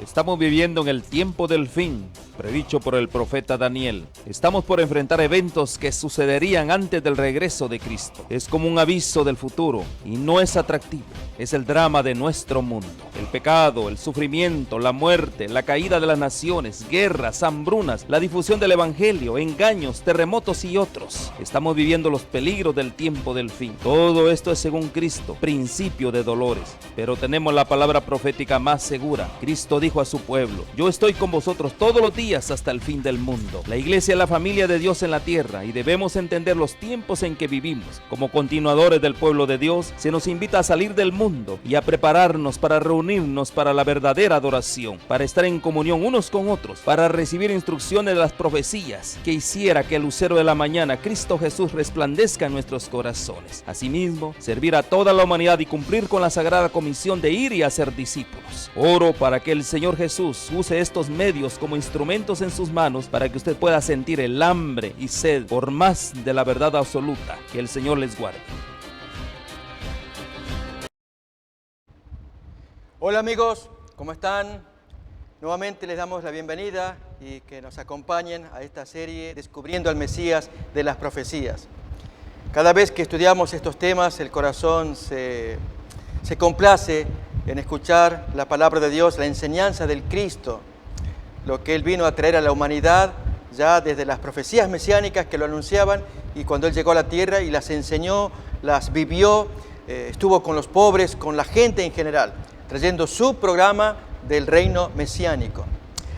Estamos viviendo en el tiempo del fin, predicho por el profeta Daniel. Estamos por enfrentar eventos que sucederían antes del regreso de Cristo. Es como un aviso del futuro y no es atractivo. Es el drama de nuestro mundo. El pecado, el sufrimiento, la muerte, la caída de las naciones, guerras, hambrunas, la difusión del evangelio, engaños, terremotos y otros. Estamos viviendo los peligros del tiempo del fin. Todo esto es según Cristo, principio de dolores. Pero tenemos la palabra profética más segura. Cristo dijo a su pueblo: yo estoy con vosotros todos los días hasta el fin del mundo. La iglesia es la familia de Dios en la tierra y debemos entender los tiempos en que vivimos. Como continuadores del pueblo de Dios, se nos invita a salir del mundo y a prepararnos para reunirnos para la verdadera adoración, para estar en comunión unos con otros, para recibir instrucciones de las profecías que hiciera que el lucero de la mañana, Cristo Jesús, resplandezca en nuestros corazones. Asimismo, servir a toda la humanidad y cumplir con la sagrada comisión de ir y hacer discípulos. Oro para que el Señor Jesús use estos medios como instrumentos en sus manos para que usted pueda sentir el hambre y sed por más de la verdad absoluta. Que el Señor les guarde. Hola amigos, ¿cómo están? Nuevamente les damos la bienvenida y que nos acompañen a esta serie Descubriendo al Mesías de las Profecías. Cada vez que estudiamos estos temas, el corazón se complace en escuchar la palabra de Dios, la enseñanza del Cristo, lo que Él vino a traer a la humanidad ya desde las profecías mesiánicas que lo anunciaban, y cuando Él llegó a la tierra y las enseñó, las vivió, estuvo con los pobres, con la gente en general, trayendo su programa del reino mesiánico.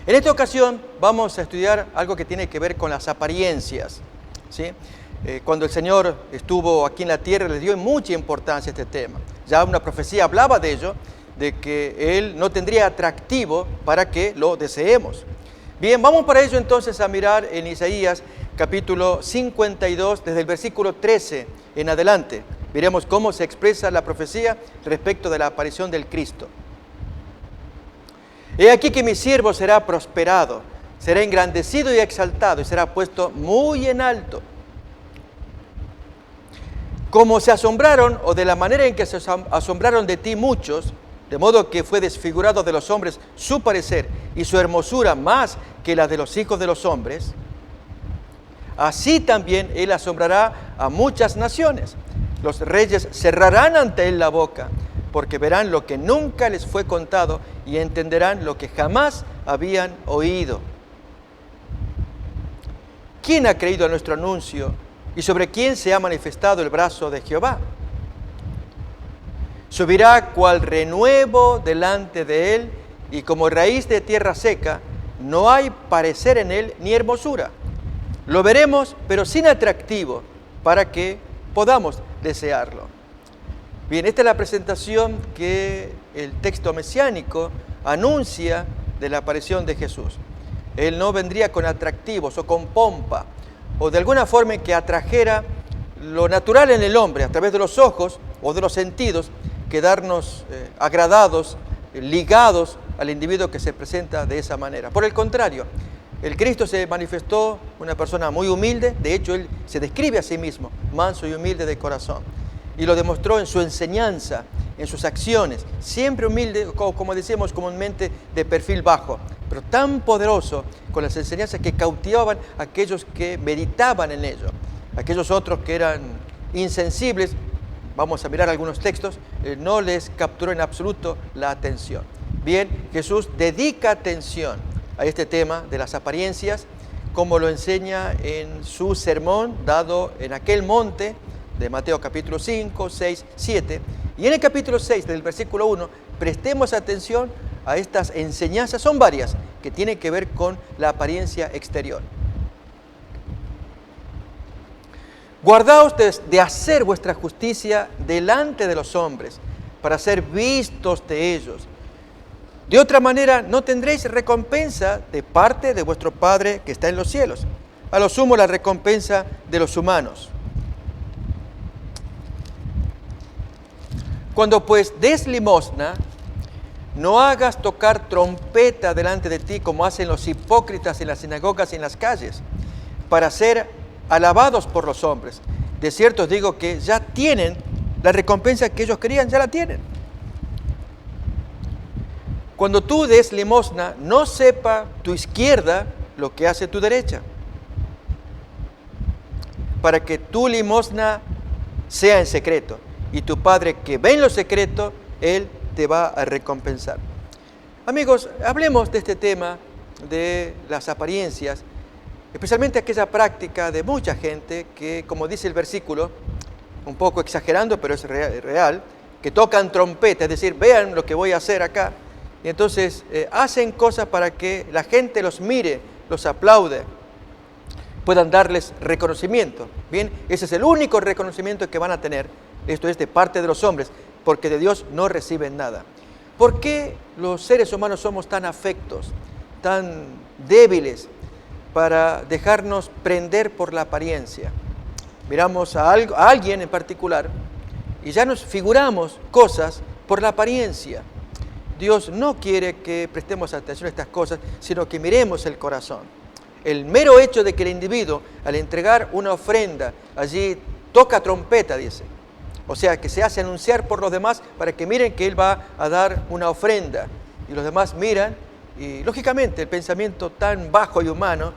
En esta ocasión vamos a estudiar algo que tiene que ver con las apariencias, ¿sí? Cuando el Señor estuvo aquí en la tierra, le dio mucha importancia a este tema. Ya una profecía hablaba de ello, de que Él no tendría atractivo para que lo deseemos. Bien, vamos para ello entonces a mirar en Isaías capítulo 52, desde el versículo 13 en adelante. Veremos cómo se expresa la profecía respecto de la aparición del Cristo. He aquí que mi siervo será prosperado, será engrandecido y exaltado, y será puesto muy en alto. Como se asombraron, o de la manera en que se asombraron de ti muchos, de modo que fue desfigurado de los hombres su parecer y su hermosura más que la de los hijos de los hombres, así también Él asombrará a muchas naciones. Los reyes cerrarán ante Él la boca, porque verán lo que nunca les fue contado y entenderán lo que jamás habían oído. ¿Quién ha creído a nuestro anuncio y sobre quién se ha manifestado el brazo de Jehová? Subirá cual renuevo delante de Él, y como raíz de tierra seca, no hay parecer en Él ni hermosura. Lo veremos, pero sin atractivo, para que podamos desearlo. Bien, esta es la presentación que el texto mesiánico anuncia de la aparición de Jesús. Él no vendría con atractivos o con pompa, o de alguna forma que atrajera lo natural en el hombre, a través de los ojos o de los sentidos, quedarnos agradados, ligados al individuo que se presenta de esa manera. Por el contrario, el Cristo se manifestó una persona muy humilde. De hecho, Él se describe a sí mismo, manso y humilde de corazón. Y lo demostró en su enseñanza, en sus acciones, siempre humilde, como decimos comúnmente, de perfil bajo, pero tan poderoso con las enseñanzas que cautivaban a aquellos que meditaban en ello. Aquellos otros que eran insensibles, vamos a mirar algunos textos, no les capturó en absoluto la atención. Bien, Jesús dedica atención a este tema de las apariencias, como lo enseña en su sermón dado en aquel monte de Mateo capítulo 5, 6, 7. Y en el capítulo 6 del versículo 1, prestemos atención a estas enseñanzas, son varias, que tienen que ver con la apariencia exterior. Guardaos de hacer vuestra justicia delante de los hombres, para ser vistos de ellos. De otra manera, no tendréis recompensa de parte de vuestro Padre que está en los cielos. A lo sumo, la recompensa de los humanos. Cuando pues des limosna, no hagas tocar trompeta delante de ti como hacen los hipócritas en las sinagogas y en las calles, para ser alabados por los hombres. De cierto os digo que ya tienen la recompensa que ellos querían, ya la tienen. cuando tú des limosna, no sepa tu izquierda lo que hace tu derecha, para que tu limosna sea en secreto, y tu Padre que ve en lo secreto, Él te va a recompensar. Amigos, hablemos de este tema de las apariencias, especialmente aquella práctica de mucha gente que, como dice el versículo, un poco exagerando, pero es real, que tocan trompeta, es decir, vean lo que voy a hacer acá, y entonces hacen cosas para que la gente los mire, los aplaude, puedan darles reconocimiento. Bien, ese es el único reconocimiento que van a tener, esto es de parte de los hombres, porque de Dios no reciben nada. ¿Por qué los seres humanos somos tan afectos, tan débiles para dejarnos prender por la apariencia? Miramos a alguien en particular y ya nos figuramos cosas por la apariencia. Dios no quiere que prestemos atención a estas cosas, sino que miremos el corazón. El mero hecho de que el individuo, al entregar una ofrenda, allí toca trompeta, dice. O sea, que se hace anunciar por los demás para que miren que él va a dar una ofrenda. Y los demás miran, y lógicamente el pensamiento tan bajo y humano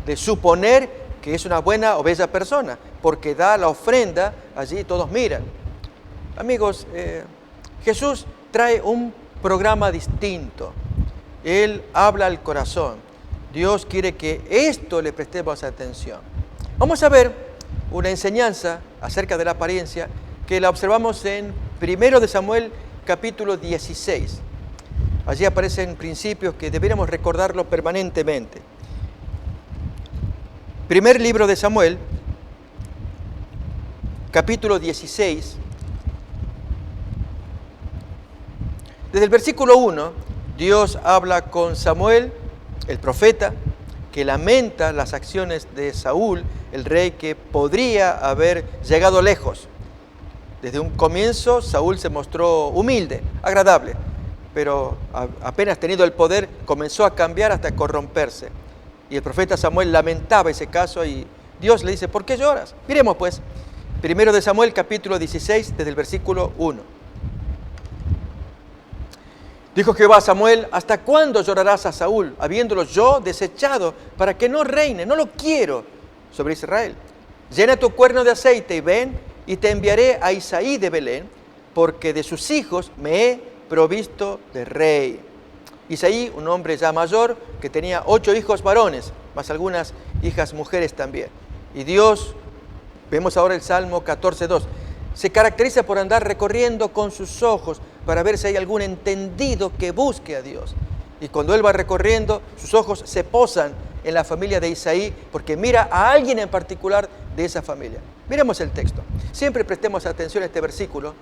de suponer que es una buena o bella persona, porque da la ofrenda, allí todos miran. Amigos, Jesús trae un programa distinto. Él habla al corazón. Dios quiere que esto le prestemos atención. Vamos a ver una enseñanza acerca de la apariencia que la observamos en 1 de Samuel capítulo 16. Allí aparecen principios que deberíamos recordarlo permanentemente. Primer libro de Samuel, capítulo 16. Desde el versículo 1, Dios habla con Samuel, el profeta, que lamenta las acciones de Saúl, el rey que podría haber llegado lejos. Desde un comienzo, Saúl se mostró humilde, agradable, pero apenas tenido el poder, comenzó a cambiar hasta corromperse. Y el profeta Samuel lamentaba ese caso y Dios le dice, ¿por qué lloras? Miremos pues, 1 de Samuel capítulo 16, desde el versículo 1. Dijo Jehová a Samuel, ¿hasta cuándo llorarás a Saúl, habiéndolo yo desechado, para que no reine? No lo quiero sobre Israel. Llena tu cuerno de aceite y ven, y te enviaré a Isaí de Belén, porque de sus hijos me he provisto de rey. Isaí, un hombre ya mayor, que tenía 8 hijos varones, más algunas hijas mujeres también. Y Dios, vemos ahora el Salmo 14:2, se caracteriza por andar recorriendo con sus ojos para ver si hay algún entendido que busque a Dios. Y cuando él va recorriendo, sus ojos se posan en la familia de Isaí, porque mira a alguien en particular de esa familia. Miremos el texto. Siempre prestemos atención a este versículo.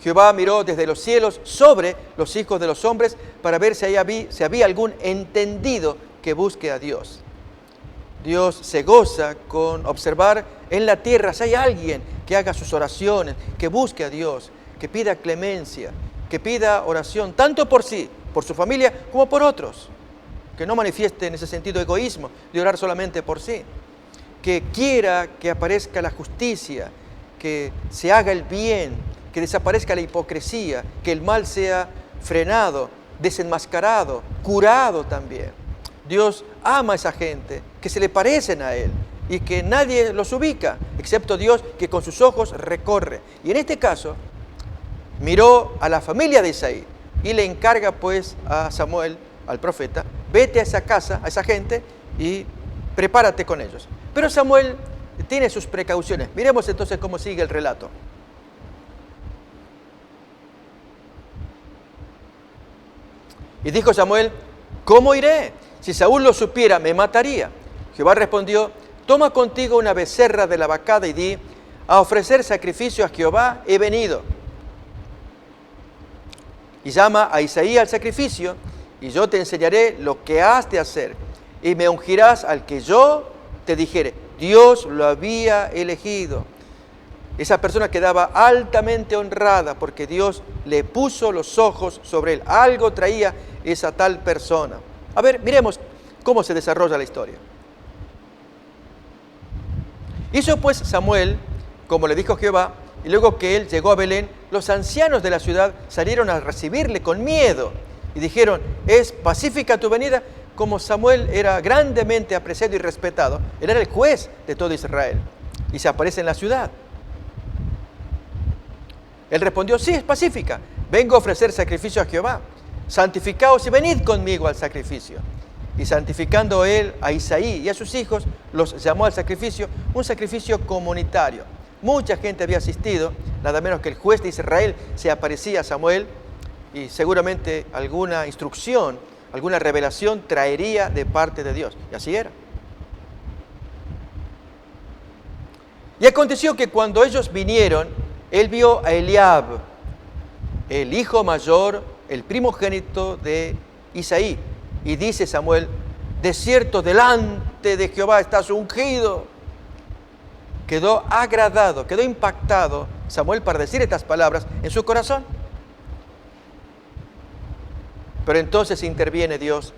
Jehová miró desde los cielos sobre los hijos de los hombres para ver si había algún entendido que busque a Dios. Dios se goza con observar en la tierra si hay alguien que haga sus oraciones, que busque a Dios, que pida clemencia, que pida oración, tanto por sí, por su familia, como por otros. Que no manifieste en ese sentido egoísmo de orar solamente por sí. Que quiera que aparezca la justicia, que se haga el bien, que desaparezca la hipocresía, que el mal sea frenado, desenmascarado, curado también. Dios ama a esa gente, que se le parecen a Él y que nadie los ubica, excepto Dios que con sus ojos recorre. Y en este caso, miró a la familia de Isaí y le encarga pues a Samuel, al profeta, vete a esa casa, a esa gente y prepárate con ellos. Pero Samuel tiene sus precauciones. Miremos entonces cómo sigue el relato. Y dijo Samuel, ¿cómo iré? Si Saúl lo supiera, me mataría. Jehová respondió, toma contigo una becerra de la vacada y di, a ofrecer sacrificio a Jehová he venido. Y llama a Isaí al sacrificio, y yo te enseñaré lo que has de hacer, y me ungirás al que yo te dijere. Dios lo había elegido. Esa persona quedaba altamente honrada porque Dios le puso los ojos sobre él. Algo traía esa tal persona. A ver, miremos cómo se desarrolla la historia. Hizo pues Samuel, como le dijo Jehová, y luego que él llegó a Belén, los ancianos de la ciudad salieron a recibirle con miedo y dijeron, ¿es pacífica tu venida? Como Samuel era grandemente apreciado y respetado, él era el juez de todo Israel, y se aparece en la ciudad. Él respondió, sí, es pacífica, vengo a ofrecer sacrificio a Jehová, santificaos y venid conmigo al sacrificio. Y santificando él a Isaí y a sus hijos, los llamó al sacrificio, un sacrificio comunitario. Mucha gente había asistido, nada menos que el juez de Israel se aparecía a Samuel, y seguramente alguna instrucción, alguna revelación traería de parte de Dios. Y así era. Y aconteció que cuando ellos vinieron, él vio a Eliab, el hijo mayor, el primogénito de Isaí. Y dice Samuel, de cierto delante de Jehová estás ungido. Quedó agradado, quedó impactado Samuel para decir estas palabras en su corazón. Pero entonces interviene Dios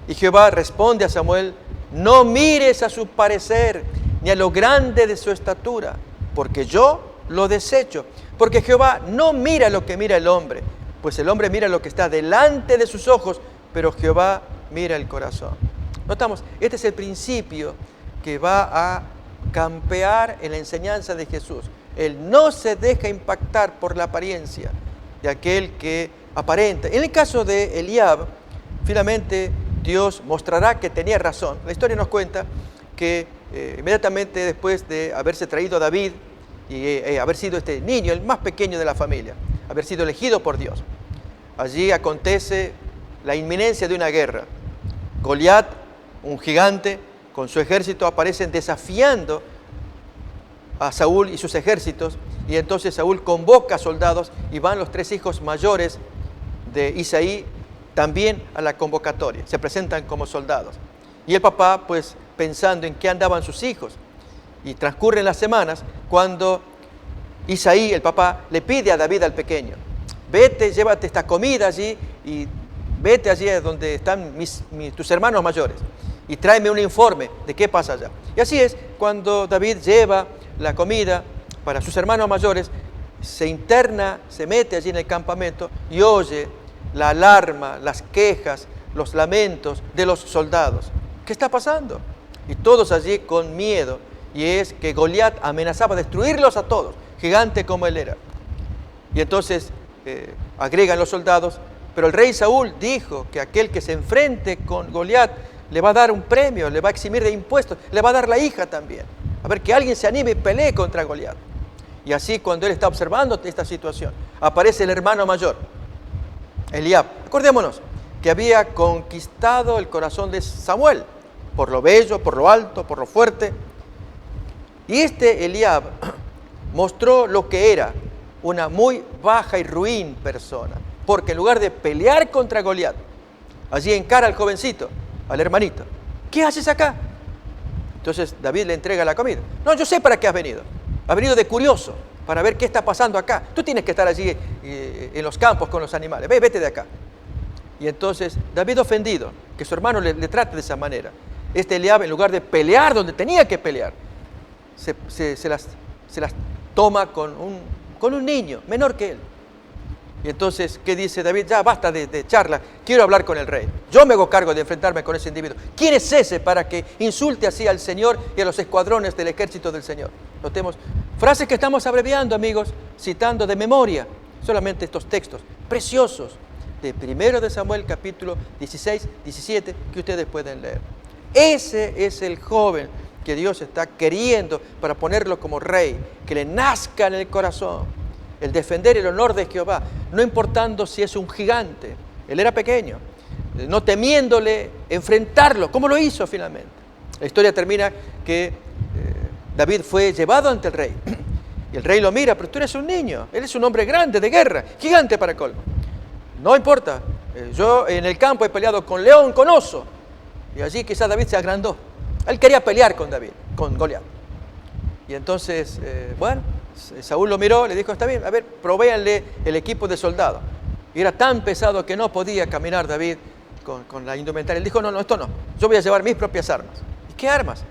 y Jehová responde a Samuel, no mires a su parecer ni a lo grande de su estatura, porque yo lo desecho. Porque Jehová no mira lo que mira el hombre, pues el hombre mira lo que está delante de sus ojos, pero Jehová mira el corazón. Notamos, este es el principio que va a campear en la enseñanza de Jesús. Él no se deja impactar por la apariencia de aquel que aparenta. En el caso de Eliab, finalmente Dios mostrará que tenía razón. La historia nos cuenta que inmediatamente después de haberse traído a David y haber sido este niño, el más pequeño de la familia, haber sido elegido por Dios, allí acontece la inminencia de una guerra. Goliat, un gigante, con su ejército aparecen desafiando a Saúl y sus ejércitos, y entonces Saúl convoca soldados y van los 3 hijos mayores de Isaí también a la convocatoria, se presentan como soldados. Y el papá, pues pensando en qué andaban sus hijos, y transcurren las semanas cuando Isaí, el papá, le pide a David al pequeño, vete, llévate esta comida allí y vete allí donde están tus hermanos mayores y tráeme un informe de qué pasa allá. Y así es, cuando David lleva la comida para sus hermanos mayores, se interna, se mete allí en el campamento y oye la alarma, las quejas, los lamentos de los soldados. ¿Qué está pasando? Y todos allí con miedo, y es que Goliat amenazaba destruirlos a todos, gigante como él era. Y entonces agregan los soldados, pero el rey Saúl dijo que aquel que se enfrente con Goliat le va a dar un premio, le va a eximir de impuestos, le va a dar la hija también. A ver, que alguien se anime y pelee contra Goliat. Y así, cuando él está observando esta situación, aparece el hermano mayor, Eliab. Acordémonos que había conquistado el corazón de Samuel, por lo bello, por lo alto, por lo fuerte. Y este Eliab mostró lo que era una muy baja y ruin persona, porque en lugar de pelear contra Goliat, allí encara al jovencito, al hermanito. ¿Qué haces acá? Entonces David le entrega la comida. No, yo sé para qué has venido. Has venido de curioso, para ver qué está pasando acá. Tú tienes que estar allí en los campos con los animales. Vete de acá. Y entonces David, ofendido, que su hermano le trate de esa manera, este Eliab, en lugar de pelear donde tenía que pelear, se las toma con un niño menor que él. Y entonces, ¿qué dice David? Ya basta de charla, quiero hablar con el rey. Yo me hago cargo de enfrentarme con ese individuo. ¿Quién es ese para que insulte así al Señor y a los escuadrones del ejército del Señor? Notemos, frases que estamos abreviando, amigos, citando de memoria solamente estos textos preciosos de 1 de Samuel, capítulo 16, 17, que ustedes pueden leer. Ese es el joven que Dios está queriendo para ponerlo como rey, que le nazca en el corazón el defender el honor de Jehová, no importando si es un gigante. Él era pequeño, no temiéndole enfrentarlo, como lo hizo finalmente. La historia termina que David fue llevado ante el rey, y el rey lo mira, pero tú eres un niño, él es un hombre grande, de guerra, gigante para colmo. No importa, yo en el campo he peleado con león, con oso, y allí quizás David se agrandó. Él quería pelear con David, con Goliat. Y entonces, Saúl lo miró, le dijo, está bien, a ver, provéanle el equipo de soldado. Y era tan pesado que no podía caminar David con la indumentaria. Él dijo, no, esto no, yo voy a llevar mis propias armas. ¿Y qué armas?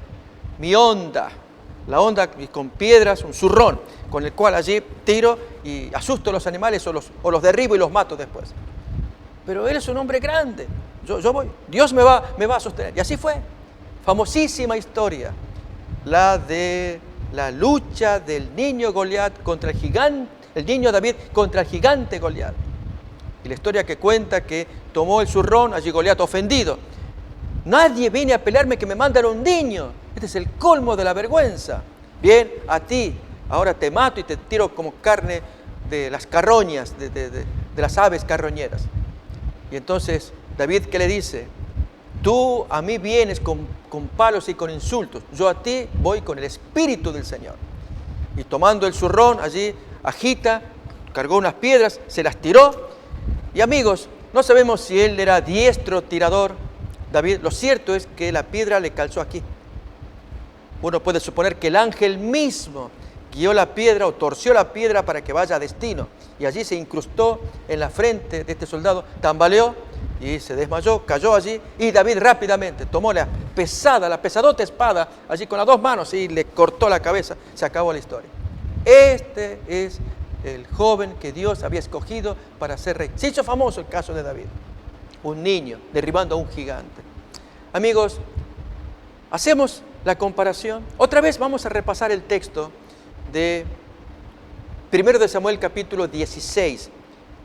Mi honda, la honda con piedras, un zurrón, con el cual allí tiro y asusto a los animales o los derribo y los mato después. pero él es un hombre grande, yo voy, Dios me va a sostener. Y así fue. Famosísima historia, la de la lucha del niño Goliat contra el gigante, el niño David contra el gigante Goliat. Y la historia que cuenta que tomó el zurrón, allí Goliat ofendido. Nadie viene a pelearme que me mandan un niño. Este es el colmo de la vergüenza. Bien, a ti, ahora te mato y te tiro como carne de las carroñas, de las aves carroñeras. Y entonces David, ¿qué le dice? Tú a mí vienes con palos y con insultos, yo a ti voy con el Espíritu del Señor. Y tomando el zurrón allí, agita, cargó unas piedras, se las tiró. Y amigos, no sabemos si él era diestro tirador, David. Lo cierto es que la piedra le calzó aquí. Uno puede suponer que el ángel mismo guió la piedra o torció la piedra para que vaya a destino. Y allí se incrustó en la frente de este soldado, tambaleó y se desmayó, cayó allí. Y David rápidamente tomó la pesadota espada, allí con las dos manos, y le cortó la cabeza. Se acabó la historia. Este es el joven que Dios había escogido para ser rey. Se hizo famoso el caso de David. Un niño derribando a un gigante. Amigos, hacemos la comparación. Otra vez vamos a repasar el texto de 1 de Samuel capítulo 16,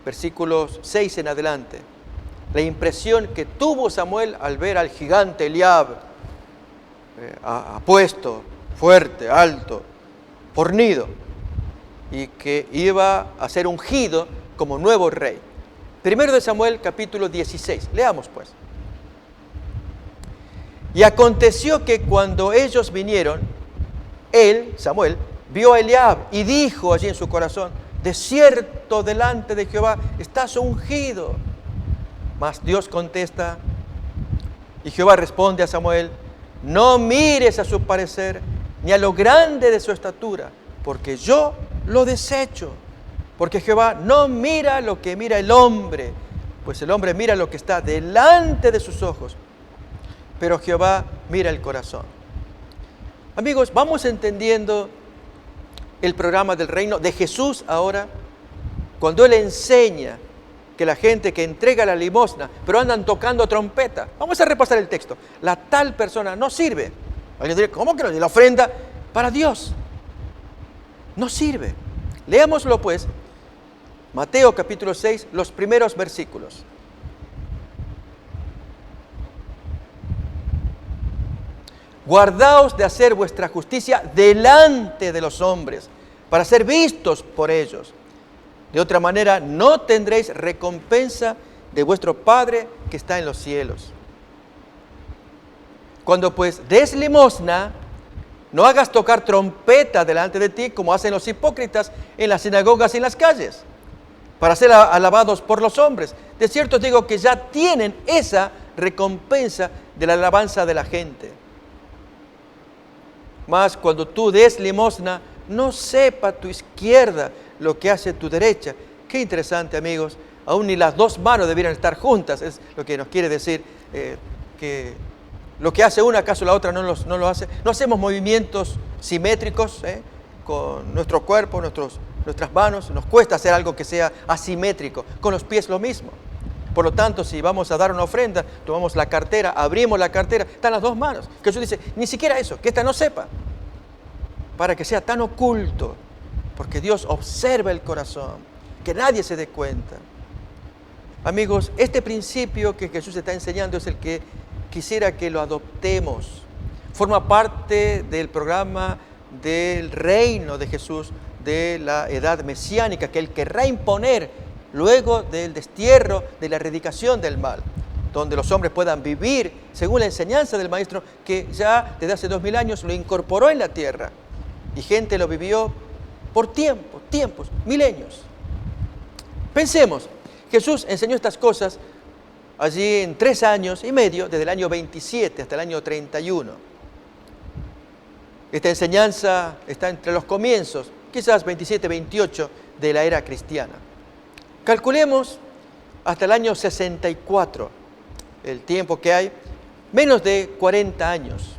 versículos 6 en adelante. La impresión que tuvo Samuel al ver al gigante Eliab, apuesto, fuerte, alto, fornido, y que iba a ser ungido como nuevo rey. 1 de Samuel capítulo 16, leamos pues. Y aconteció que cuando ellos vinieron, él, Samuel, vio a Eliab y dijo allí en su corazón: de cierto delante de Jehová estás ungido. Mas Dios contesta, y Jehová responde a Samuel: no mires a su parecer, ni a lo grande de su estatura, porque yo lo desecho. Porque Jehová no mira lo que mira el hombre, pues el hombre mira lo que está delante de sus ojos, pero Jehová mira el corazón. Amigos, vamos entendiendo el programa del reino de Jesús ahora, cuando Él enseña que la gente que entrega la limosna, pero andan tocando trompeta. Vamos a repasar el texto. La tal persona no sirve. Alguien dirá, ¿cómo que no? La ofrenda para Dios no sirve. Leámoslo pues, Mateo capítulo 6, los primeros versículos. Guardaos de hacer vuestra justicia delante de los hombres, para ser vistos por ellos. De otra manera, no tendréis recompensa de vuestro Padre que está en los cielos. Cuando pues des limosna, no hagas tocar trompeta delante de ti, como hacen los hipócritas en las sinagogas y en las calles, para ser alabados por los hombres. De cierto os digo que ya tienen esa recompensa de la alabanza de la gente. Mas cuando tú des limosna, no sepa tu izquierda lo que hace tu derecha. Qué interesante, amigos. Aún ni las dos manos debieran estar juntas. Es lo que nos quiere decir que lo que hace una, acaso la otra no lo hace. No hacemos movimientos simétricos con nuestro cuerpo, nuestras manos. Nos cuesta hacer algo que sea asimétrico. Con los pies lo mismo. Por lo tanto, si vamos a dar una ofrenda, tomamos la cartera, abrimos la cartera, están las dos manos. Jesús dice, ni siquiera eso, que ésta no sepa, para que sea tan oculto, porque Dios observa el corazón, que nadie se dé cuenta. Amigos, este principio que Jesús está enseñando es el que quisiera que lo adoptemos. Forma parte del programa del reino de Jesús, de la edad mesiánica, que Él querrá imponer luego del destierro, de la erradicación del mal, donde los hombres puedan vivir según la enseñanza del Maestro, que ya desde hace 2000 años lo incorporó en la tierra, y gente lo vivió por tiempos, milenios. Pensemos, Jesús enseñó estas cosas allí en 3 años y medio, desde el año 27 hasta el año 31. Esta enseñanza está entre los comienzos, quizás 27, 28 de la era cristiana. Calculemos hasta el año 64, el tiempo que hay, menos de 40 años.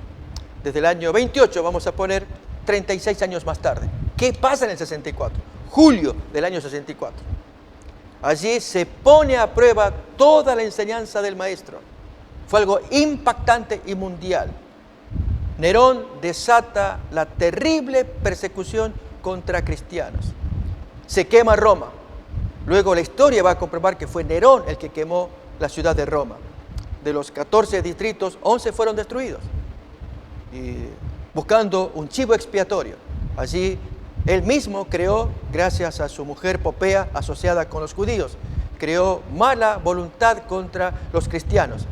Desde el año 28 vamos a poner 36 años más tarde. ¿Qué pasa en el 64? Julio del año 64. Allí se pone a prueba toda la enseñanza del maestro. Fue algo impactante y mundial. Nerón desata la terrible persecución contra cristianos. Se quema Roma. Luego la historia va a comprobar que fue Nerón el que quemó la ciudad de Roma. De los 14 distritos, 11 fueron destruidos. Y buscando un chivo expiatorio. Allí él mismo creó, gracias a su mujer Popea, asociada con los judíos, creó mala voluntad contra los cristianos.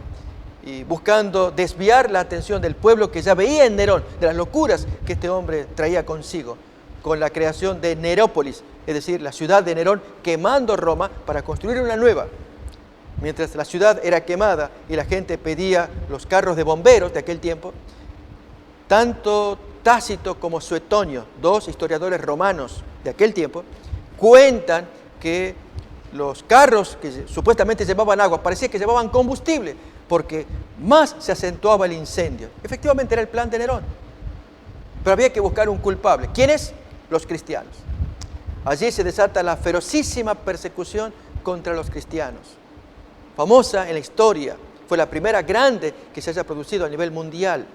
Y buscando desviar la atención del pueblo que ya veía en Nerón, de las locuras que este hombre traía consigo, con la creación de Nerópolis, es decir, la ciudad de Nerón, quemando Roma para construir una nueva. Mientras la ciudad era quemada y la gente pedía los carros de bomberos de aquel tiempo, tanto Tácito como Suetonio, dos historiadores romanos de aquel tiempo, cuentan que los carros que supuestamente llevaban agua, parecía que llevaban combustible, porque más se acentuaba el incendio. Efectivamente era el plan de Nerón, pero había que buscar un culpable. ¿Quiénes? Los cristianos. Allí se desata la ferocísima persecución contra los cristianos. Famosa en la historia, fue la primera grande que se haya producido a nivel mundial.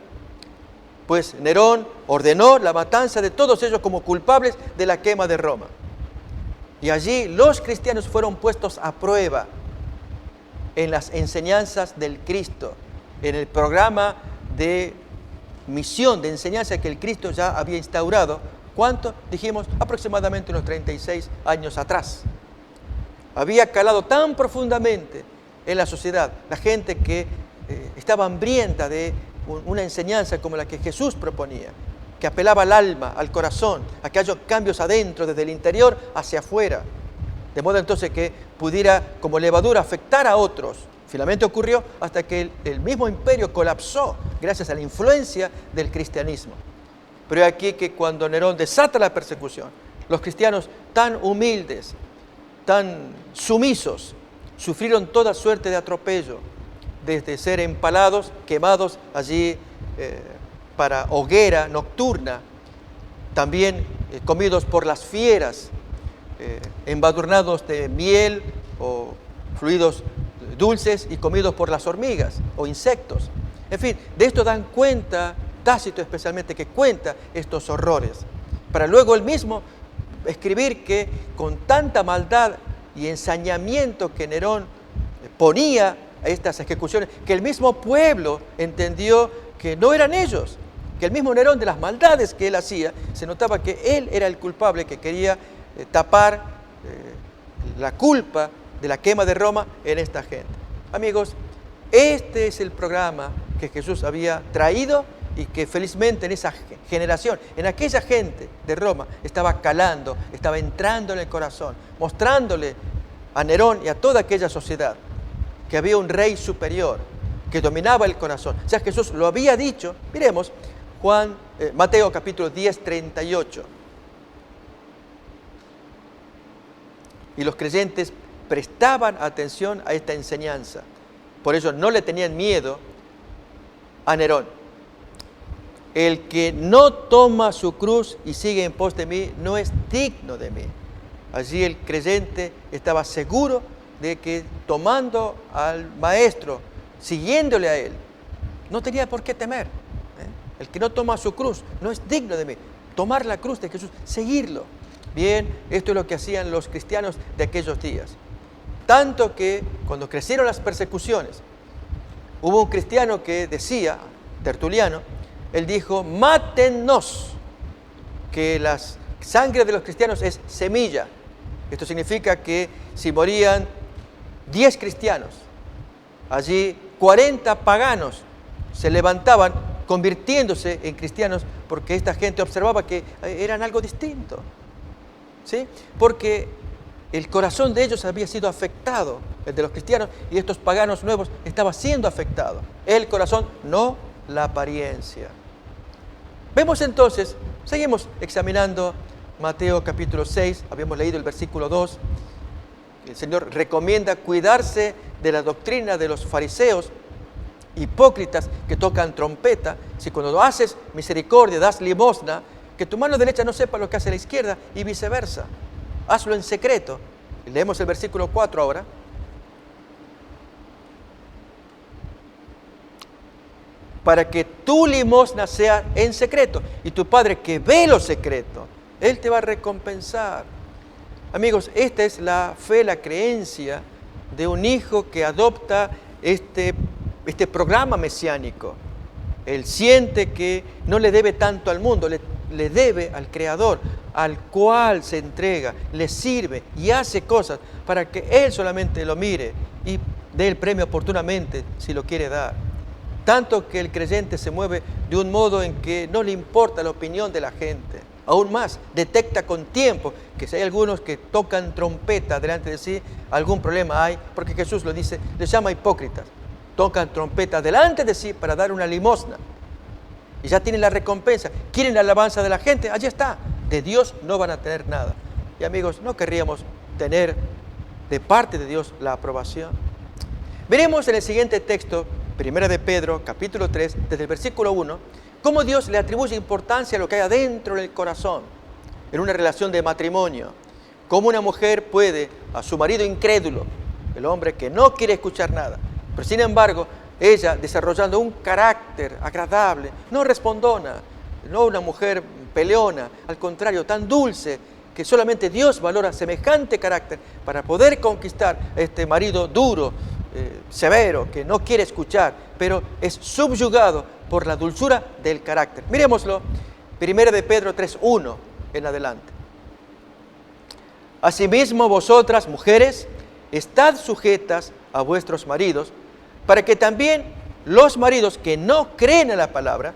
Pues Nerón ordenó la matanza de todos ellos como culpables de la quema de Roma. Y allí los cristianos fueron puestos a prueba en las enseñanzas del Cristo, en el programa de misión, de enseñanza que el Cristo ya había instaurado. ¿Cuánto? Dijimos aproximadamente unos 36 años atrás. Había calado tan profundamente en la sociedad, la gente que estaba hambrienta de una enseñanza como la que Jesús proponía, que apelaba al alma, al corazón, a que haya cambios adentro, desde el interior hacia afuera, de modo entonces que pudiera como levadura afectar a otros. Finalmente ocurrió hasta que el mismo imperio colapsó gracias a la influencia del cristianismo. Pero es aquí que cuando Nerón desata la persecución, los cristianos tan humildes, tan sumisos, sufrieron toda suerte de atropello, desde ser empalados, quemados allí para hoguera nocturna, también comidos por las fieras, embadurnados de miel o fluidos dulces y comidos por las hormigas o insectos. En fin, de esto dan cuenta, Tácito especialmente, que cuenta estos horrores, para luego él mismo escribir que con tanta maldad y ensañamiento que Nerón ponía a estas ejecuciones, que el mismo pueblo entendió que no eran ellos, que el mismo Nerón, de las maldades que él hacía, se notaba que él era el culpable, que quería tapar la culpa de la quema de Roma en esta gente. Amigos, este es el programa que Jesús había traído y que felizmente en esa generación, en aquella gente de Roma, estaba calando, estaba entrando en el corazón, mostrándole a Nerón y a toda aquella sociedad que había un rey superior que dominaba el corazón. Ya Jesús lo había dicho. Miremos Mateo capítulo 10, 38. Y los creyentes prestaban atención a esta enseñanza. Por eso no le tenían miedo a Nerón. El que no toma su cruz y sigue en pos de mí no es digno de mí. Allí el creyente estaba seguro de que tomando al maestro, siguiéndole a él, no tenía por qué temer. El que no toma su cruz no es digno de mí. Tomar la cruz de Jesús, seguirlo. Bien, esto es lo que hacían los cristianos de aquellos días. Tanto que cuando crecieron las persecuciones, hubo un cristiano que decía, Tertuliano, él dijo: mátennos, que la sangre de los cristianos es semilla. Esto significa que si morían 10 cristianos, allí 40 paganos se levantaban convirtiéndose en cristianos, porque esta gente observaba que eran algo distinto, ¿sí? Porque el corazón de ellos había sido afectado, el de los cristianos, y estos paganos nuevos estaba siendo afectado. El corazón, no la apariencia. Vemos entonces, seguimos examinando Mateo capítulo 6, habíamos leído el versículo 2. El Señor recomienda cuidarse de la doctrina de los fariseos hipócritas que tocan trompeta. Si cuando haces misericordia, das limosna, que tu mano derecha no sepa lo que hace la izquierda y viceversa. Hazlo en secreto Leemos el versículo 4 ahora. Para que tu limosna sea en secreto, y tu Padre que ve lo secreto, Él te va a recompensar. Amigos, esta es la fe, la creencia de un hijo que adopta este programa mesiánico. Él siente que no le debe tanto al mundo, le debe al Creador, al cual se entrega, le sirve y hace cosas para que Él solamente lo mire y dé el premio oportunamente si lo quiere dar. Tanto que el creyente se mueve de un modo en que no le importa la opinión de la gente. Aún más, detecta con tiempo que si hay algunos que tocan trompeta delante de sí, algún problema hay, porque Jesús lo dice, les llama hipócritas. Tocan trompeta delante de sí para dar una limosna. Y ya tienen la recompensa. Quieren la alabanza de la gente, allí está. De Dios no van a tener nada. Y amigos, ¿no querríamos tener de parte de Dios la aprobación? Veremos en el siguiente texto, Primera de Pedro, capítulo 3, desde el versículo 1, cómo Dios le atribuye importancia a lo que hay adentro del corazón, en una relación de matrimonio. Cómo una mujer puede, a su marido incrédulo, el hombre que no quiere escuchar nada, pero sin embargo, ella desarrollando un carácter agradable, no respondona, no una mujer peleona, al contrario, tan dulce, que solamente Dios valora semejante carácter para poder conquistar a este marido duro, severo, que no quiere escuchar, pero es subyugado por la dulzura del carácter. Miremoslo, 1 de Pedro 3:1 en adelante. Asimismo vosotras, mujeres, estad sujetas a vuestros maridos, para que también los maridos que no creen en la palabra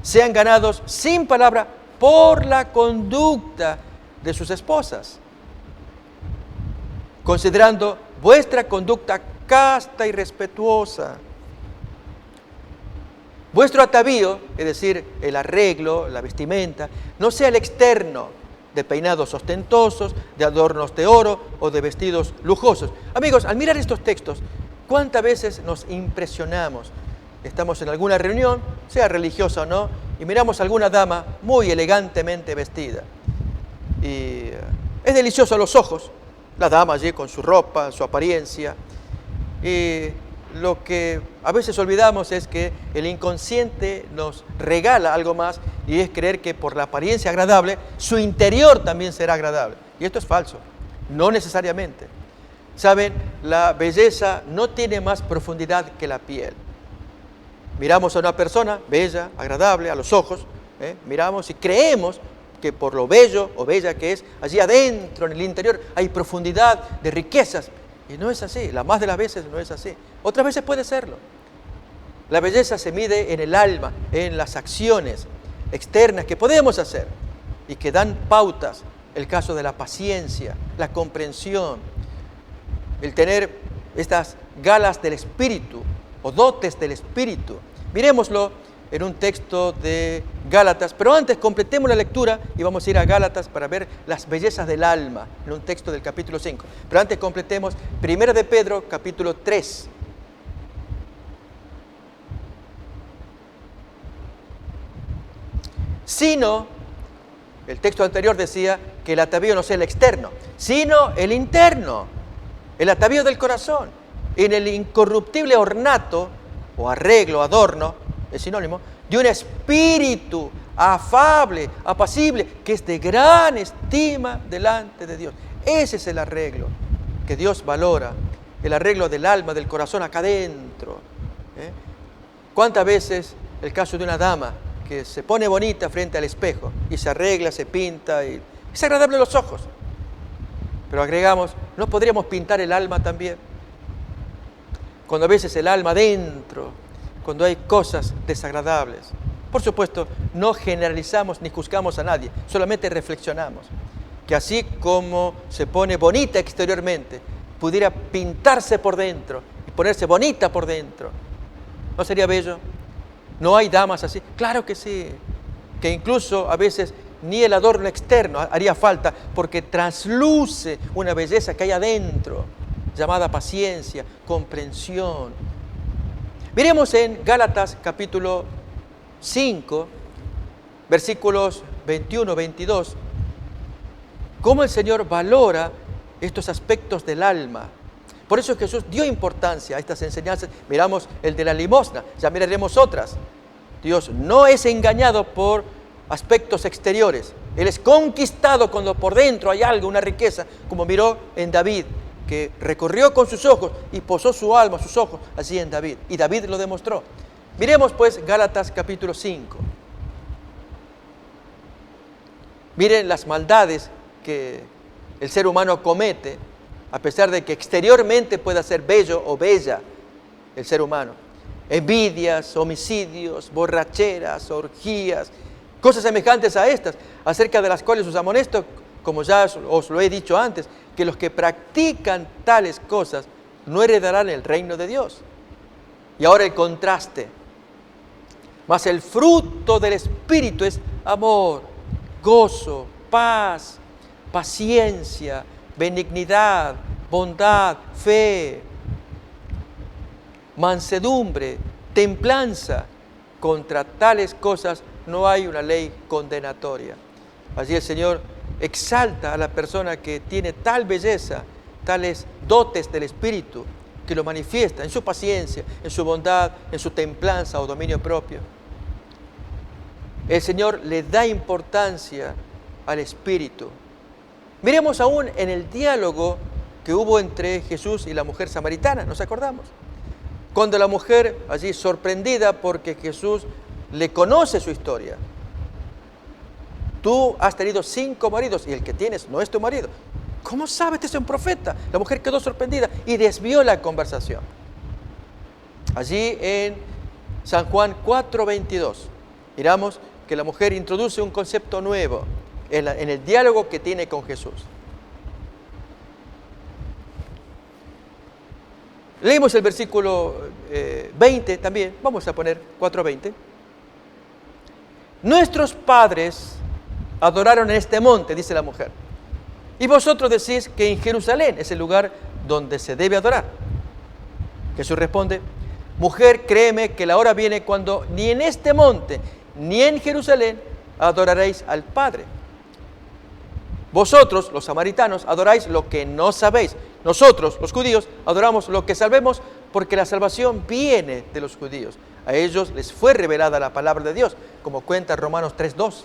sean ganados sin palabra por la conducta de sus esposas, considerando vuestra conducta casta y respetuosa. Vuestro atavío, es decir, el arreglo, la vestimenta, no sea el externo, de peinados ostentosos, de adornos de oro o de vestidos lujosos. Amigos, al mirar estos textos, ¿cuántas veces nos impresionamos? Estamos en alguna reunión, sea religiosa o no, y miramos a alguna dama muy elegantemente vestida. Y es delicioso a los ojos, la dama allí con su ropa, su apariencia. Y lo que a veces olvidamos es que el inconsciente nos regala algo más, y es creer que por la apariencia agradable, su interior también será agradable. Y esto es falso, no necesariamente. Saben, la belleza no tiene más profundidad que la piel. Miramos a una persona bella, agradable a los ojos, miramos y creemos que por lo bello o bella que es, allí adentro, en el interior, hay profundidad de riquezas. Y no es así, la más de las veces no es así. Otras veces puede serlo. La belleza se mide en el alma, en las acciones externas que podemos hacer y que dan pautas. El caso de la paciencia, la comprensión, el tener estas galas del espíritu o dotes del espíritu. Miremoslo en un texto de Gálatas, pero antes completemos la lectura y vamos a ir a Gálatas para ver las bellezas del alma, en un texto del capítulo 5. Pero antes completemos 1 de Pedro, capítulo 3. Sino, el texto anterior decía que el atavío no sea el externo, sino el interno, el atavío del corazón, en el incorruptible ornato o arreglo, adorno, es sinónimo, de un espíritu afable, apacible, que es de gran estima delante de Dios. Ese es el arreglo que Dios valora, el arreglo del alma, del corazón acá adentro. ¿Cuántas veces el caso de una dama que se pone bonita frente al espejo y se arregla, se pinta, y es agradable a los ojos? Pero agregamos, ¿no podríamos pintar el alma también? Cuando a veces el alma adentro, cuando hay cosas desagradables. Por supuesto, no generalizamos ni juzgamos a nadie, solamente reflexionamos. Que así como se pone bonita exteriormente, pudiera pintarse por dentro y ponerse bonita por dentro. ¿No sería bello? ¿No hay damas así? Claro que sí. Que incluso a veces ni el adorno externo haría falta, porque trasluce una belleza que hay adentro, llamada paciencia, comprensión. Miremos en Gálatas capítulo 5, versículos 21-22, cómo el Señor valora estos aspectos del alma. Por eso Jesús dio importancia a estas enseñanzas. Miramos el de la limosna, ya miraremos otras. Dios no es engañado por aspectos exteriores. Él es conquistado cuando por dentro hay algo, una riqueza, como miró en David, que recorrió con sus ojos y posó su alma, sus ojos, allí en David. Y David lo demostró. Miremos pues Gálatas capítulo 5. Miren las maldades que el ser humano comete, a pesar de que exteriormente pueda ser bello o bella el ser humano. Envidias, homicidios, borracheras, orgías, cosas semejantes a estas, acerca de las cuales os amonesto, como ya os lo he dicho antes, que los que practican tales cosas no heredarán el reino de Dios. Y ahora el contraste. Mas el fruto del Espíritu es amor, gozo, paz, paciencia, benignidad, bondad, fe, mansedumbre, templanza. Contra tales cosas no hay una ley condenatoria. Allí el Señor exalta a la persona que tiene tal belleza, tales dotes del Espíritu, que lo manifiesta en su paciencia, en su bondad, en su templanza o dominio propio. El Señor le da importancia al Espíritu. Miremos aún en el diálogo que hubo entre Jesús y la mujer samaritana, ¿nos acordamos? Cuando la mujer, allí sorprendida porque Jesús le conoce su historia. Tú has tenido 5 maridos y el que tienes no es tu marido. ¿Cómo sabes que es un profeta? La mujer quedó sorprendida y desvió la conversación. Allí en San Juan 4:22, miramos que la mujer introduce un concepto nuevo en el diálogo que tiene con Jesús. Leemos el versículo 20 también, vamos a poner 4:20. Nuestros padres adoraron en este monte, dice la mujer, y vosotros decís que en Jerusalén es el lugar donde se debe adorar. Jesús responde, mujer, créeme que la hora viene cuando ni en este monte ni en Jerusalén adoraréis al Padre. Vosotros, los samaritanos, adoráis lo que no sabéis. Nosotros, los judíos, adoramos lo que sabemos porque la salvación viene de los judíos. A ellos les fue revelada la palabra de Dios, como cuenta Romanos 3:2.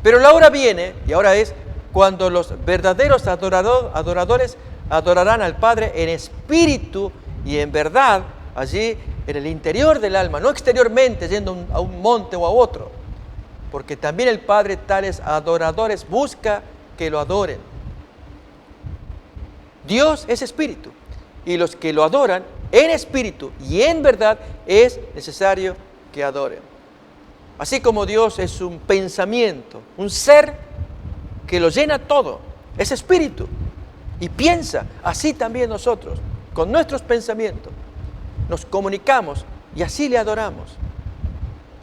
Pero la hora viene, y ahora es, cuando los verdaderos adoradores adorarán al Padre en espíritu y en verdad, allí en el interior del alma, no exteriormente yendo a un monte o a otro, porque también el Padre tales adoradores busca que lo adoren. Dios es espíritu, y los que lo adoran en espíritu y en verdad es necesario que adoren. Así como Dios es un pensamiento, un ser que lo llena todo, es espíritu y piensa, así también nosotros, con nuestros pensamientos, nos comunicamos y así le adoramos.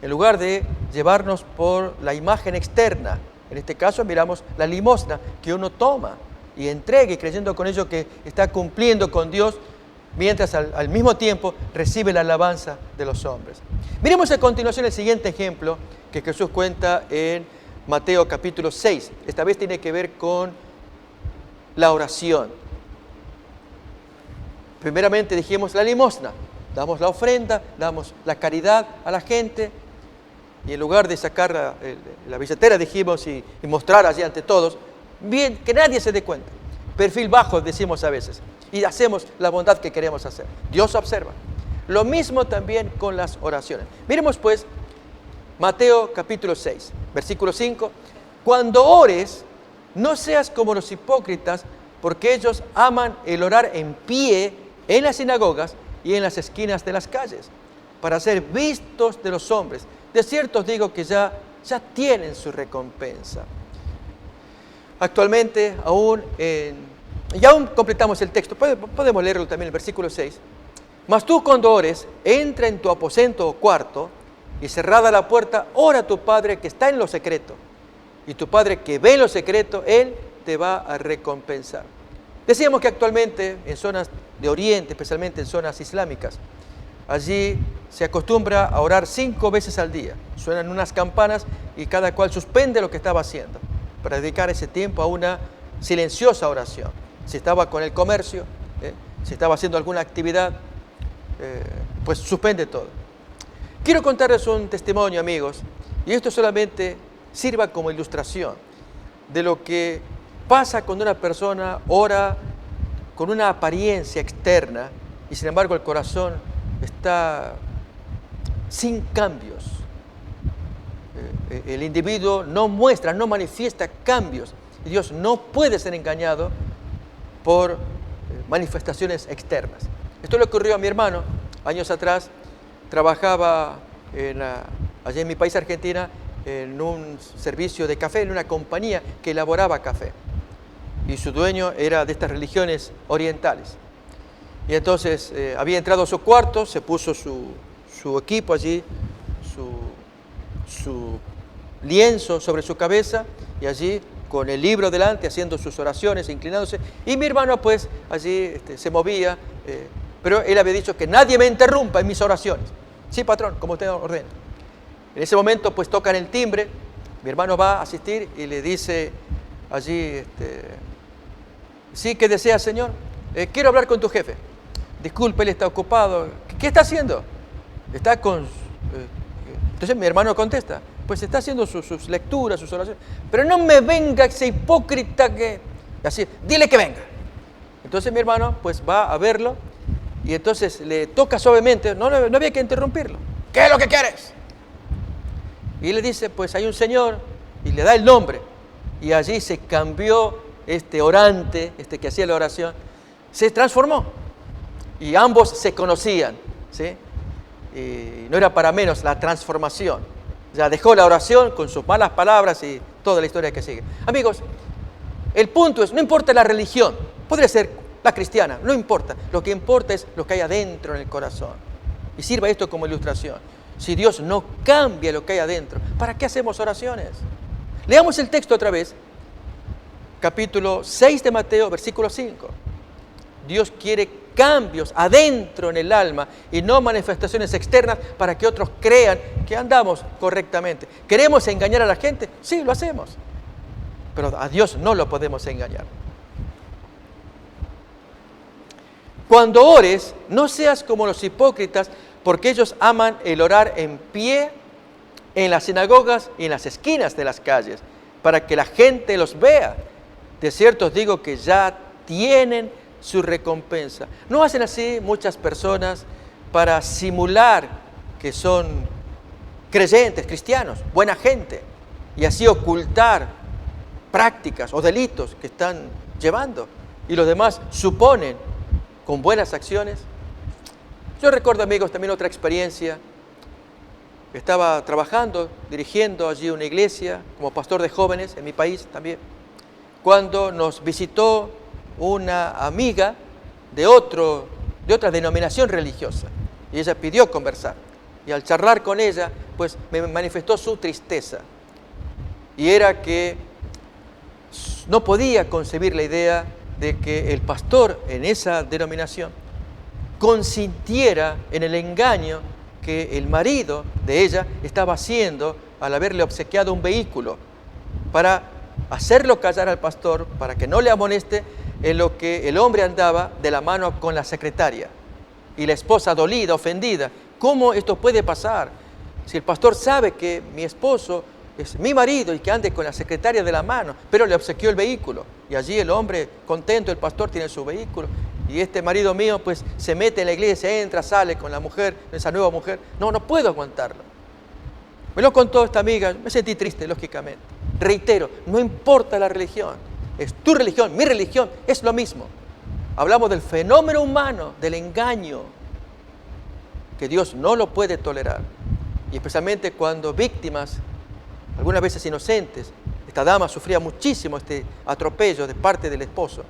En lugar de llevarnos por la imagen externa, en este caso miramos la limosna que uno toma y entregue creyendo con ello que está cumpliendo con Dios, mientras al mismo tiempo recibe la alabanza de los hombres. Miremos a continuación el siguiente ejemplo que Jesús cuenta en Mateo capítulo 6. Esta vez tiene que ver con la oración. Primeramente dijimos la limosna, damos la ofrenda, damos la caridad a la gente, y en lugar de sacar la billetera dijimos y mostrar allí ante todos, bien, que nadie se dé cuenta. Perfil bajo decimos a veces, y hacemos la bondad que queremos hacer. Dios observa. Lo mismo también con las oraciones. Miremos pues Mateo capítulo 6, versículo 5. Cuando ores, no seas como los hipócritas, porque ellos aman el orar en pie en las sinagogas y en las esquinas de las calles, para ser vistos de los hombres. De cierto os digo que ya tienen su recompensa. Actualmente, ya aún completamos el texto, podemos leerlo también, el versículo 6. Mas tú cuando ores, entra en tu aposento o cuarto, y cerrada la puerta, ora a tu Padre que está en lo secreto. Y tu Padre que ve en lo secreto, Él te va a recompensar. Decíamos que actualmente en zonas de Oriente, especialmente en zonas islámicas, allí se acostumbra a orar 5 veces al día. Suenan unas campanas y cada cual suspende lo que estaba haciendo para dedicar ese tiempo a una silenciosa oración. Si estaba con el comercio, si estaba haciendo alguna actividad, pues suspende todo. Quiero contarles un testimonio, amigos, y esto solamente sirva como ilustración de lo que pasa cuando una persona ora con una apariencia externa y sin embargo el corazón está sin cambios. El individuo no muestra, no manifiesta cambios. Y Dios no puede ser engañado por manifestaciones externas. Esto le ocurrió a mi hermano años atrás. Trabajaba allí en mi país, Argentina, en un servicio de café, en una compañía que elaboraba café. Y su dueño era de estas religiones orientales. Y entonces había entrado a su cuarto, se puso su equipo allí, su lienzo sobre su cabeza, y allí con el libro delante, haciendo sus oraciones, inclinándose. Y mi hermano pues allí se movía, pero él había dicho que nadie me interrumpa en mis oraciones. Sí, patrón, como usted ordena. En ese momento pues tocan el timbre, mi hermano va a asistir y le dice allí, sí, ¿qué desea, señor? Quiero hablar con tu jefe. Disculpe, él está ocupado. ¿Qué está haciendo? Está con... Entonces mi hermano contesta, pues está haciendo sus lecturas, sus oraciones. Pero no me venga ese hipócrita que... Así, dile que venga. Entonces mi hermano pues va a verlo y entonces le toca suavemente, no había que interrumpirlo. ¿Qué es lo que quieres? Y le dice, pues hay un señor, y le da el nombre. Y allí se cambió este orante, que hacía la oración, se transformó. Y ambos se conocían, ¿sí? Y no era para menos la transformación. Ya dejó la oración con sus malas palabras y toda la historia que sigue. Amigos, el punto es, no importa la religión, podría ser la cristiana, no importa. Lo que importa es lo que hay adentro en el corazón. Y sirva esto como ilustración. Si Dios no cambia lo que hay adentro, ¿para qué hacemos oraciones? Leamos el texto otra vez. Capítulo 6 de Mateo, versículo 5. Dios quiere cambios adentro en el alma y no manifestaciones externas para que otros crean que andamos correctamente. ¿Queremos engañar a la gente? Sí, lo hacemos. Pero a Dios no lo podemos engañar. Cuando ores, no seas como los hipócritas, porque ellos aman el orar en pie en las sinagogas y en las esquinas de las calles, para que la gente los vea. De cierto os digo que ya tienen su recompensa. ¿No hacen así muchas personas para simular que son creyentes, cristianos, buena gente, y así ocultar prácticas o delitos que están llevando? Y los demás suponen con buenas acciones. Yo recuerdo, amigos, también otra experiencia. Estaba trabajando, dirigiendo allí una iglesia como pastor de jóvenes en mi país también, cuando nos visitó una amiga de otra denominación religiosa, y ella pidió conversar, y al charlar con ella pues me manifestó su tristeza, y era que no podía concebir la idea de que el pastor en esa denominación consintiera en el engaño que el marido de ella estaba haciendo al haberle obsequiado un vehículo para hacerlo callar al pastor, para que no le amoneste en lo que el hombre andaba de la mano con la secretaria. Y la esposa dolida, ofendida, ¿cómo esto puede pasar? Si el pastor sabe que mi esposo es mi marido y que ande con la secretaria de la mano, pero le obsequió el vehículo. Y allí el hombre contento, el pastor tiene su vehículo. Y este marido mío pues se mete en la iglesia, entra, sale con la mujer, esa nueva mujer. No puedo aguantarlo. Me lo contó esta amiga, me sentí triste, lógicamente. Reitero, no importa la religión, es tu religión, mi religión, es lo mismo. Hablamos del fenómeno humano, del engaño, que Dios no lo puede tolerar. Y especialmente cuando víctimas, algunas veces inocentes, esta dama sufría muchísimo este atropello de parte del esposo,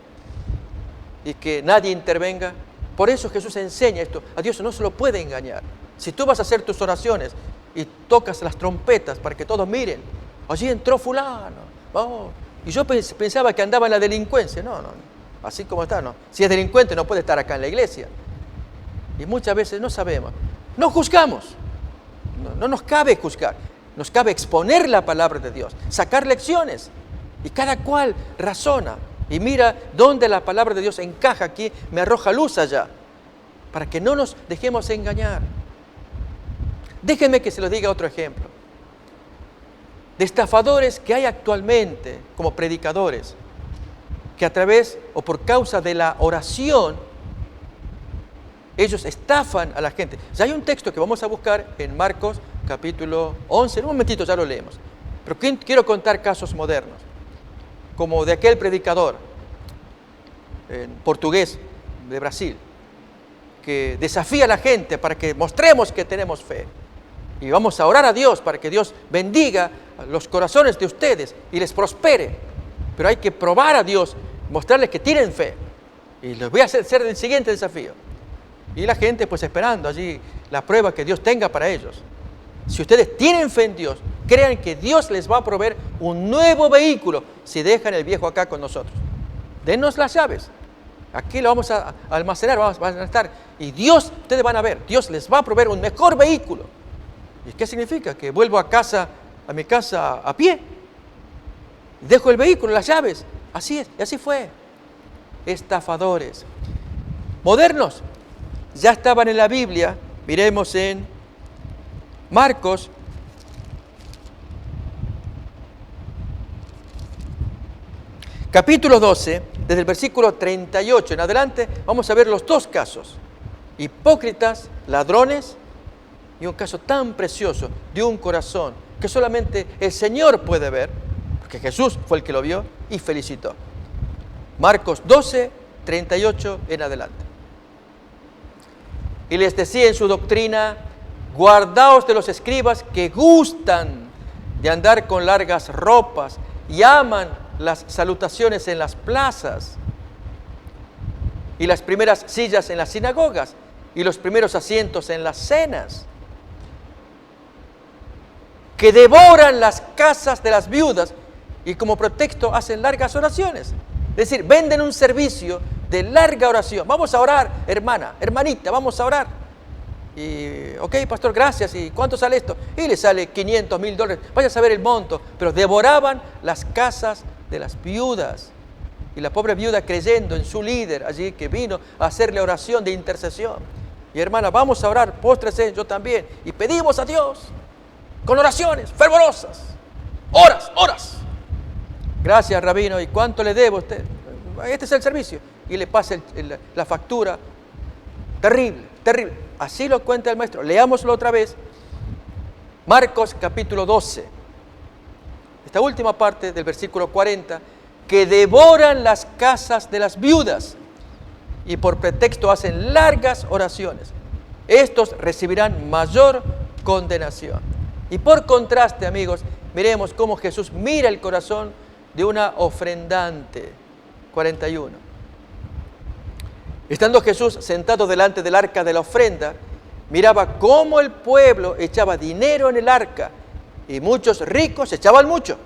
y que nadie intervenga. Por eso Jesús enseña esto, a Dios no se lo puede engañar. Si tú vas a hacer tus oraciones y tocas las trompetas para que todos miren, allí entró fulano, y yo pensaba que andaba en la delincuencia. No, así como está, no. Si es delincuente no puede estar acá en la iglesia. Y muchas veces no sabemos, no juzgamos, no nos cabe juzgar, nos cabe exponer la palabra de Dios, sacar lecciones, y cada cual razona. Y mira dónde la palabra de Dios encaja aquí, me arroja luz allá, para que no nos dejemos engañar. Déjenme que se lo diga otro ejemplo. De estafadores que hay actualmente como predicadores, que a través o por causa de la oración, ellos estafan a la gente. Ya hay un texto que vamos a buscar en Marcos capítulo 11, en un momentito ya lo leemos. Pero quiero contar casos modernos, como de aquel predicador en portugués de Brasil, que desafía a la gente para que mostremos que tenemos fe. Y vamos a orar a Dios para que Dios bendiga los corazones de ustedes y les prospere. Pero hay que probar a Dios, mostrarles que tienen fe. Y les voy a hacer el siguiente desafío. Y la gente pues esperando allí la prueba que Dios tenga para ellos. Si ustedes tienen fe en Dios, crean que Dios les va a proveer un nuevo vehículo si dejan el viejo acá con nosotros. Denos las llaves. Aquí lo vamos a almacenar, van a estar. Y Dios, ustedes van a ver, Dios les va a proveer un mejor vehículo. ¿Y qué significa? Que vuelvo a mi casa a pie. Dejo el vehículo, las llaves. Así es, y así fue. Estafadores. Modernos. Ya estaban en la Biblia. Miremos en Marcos. Capítulo 12, desde el versículo 38 en adelante, vamos a ver los dos casos. Hipócritas, ladrones, y un caso tan precioso de un corazón que solamente el Señor puede ver, porque Jesús fue el que lo vio y felicitó. Marcos 12, 38 en adelante. Y les decía en su doctrina: guardaos de los escribas que gustan de andar con largas ropas y aman las salutaciones en las plazas y las primeras sillas en las sinagogas y los primeros asientos en las cenas, que devoran las casas de las viudas y como pretexto hacen largas oraciones. Es decir, venden un servicio de larga oración. Vamos a orar, hermana, hermanita, vamos a orar. Y, ok, pastor, gracias. ¿Y cuánto sale esto? Y le sale $500, $1,000. Vaya a saber el monto. Pero devoraban las casas de las viudas. Y la pobre viuda creyendo en su líder allí que vino a hacerle oración de intercesión. Y hermana, vamos a orar, póstrese, yo también. Y pedimos a Dios con oraciones fervorosas. Horas. Gracias, rabino. ¿Y cuánto le debo a usted? Este es el servicio. Y le pasa la factura. Terrible. Así lo cuenta el maestro. Leámoslo otra vez. Marcos capítulo 12. Esta última parte del versículo 40. Que devoran las casas de las viudas y por pretexto hacen largas oraciones. Estos recibirán mayor condenación. Y por contraste, amigos, miremos cómo Jesús mira el corazón de una ofrendante. 41. Estando Jesús sentado delante del arca de la ofrenda, miraba cómo el pueblo echaba dinero en el arca y muchos ricos echaban mucho.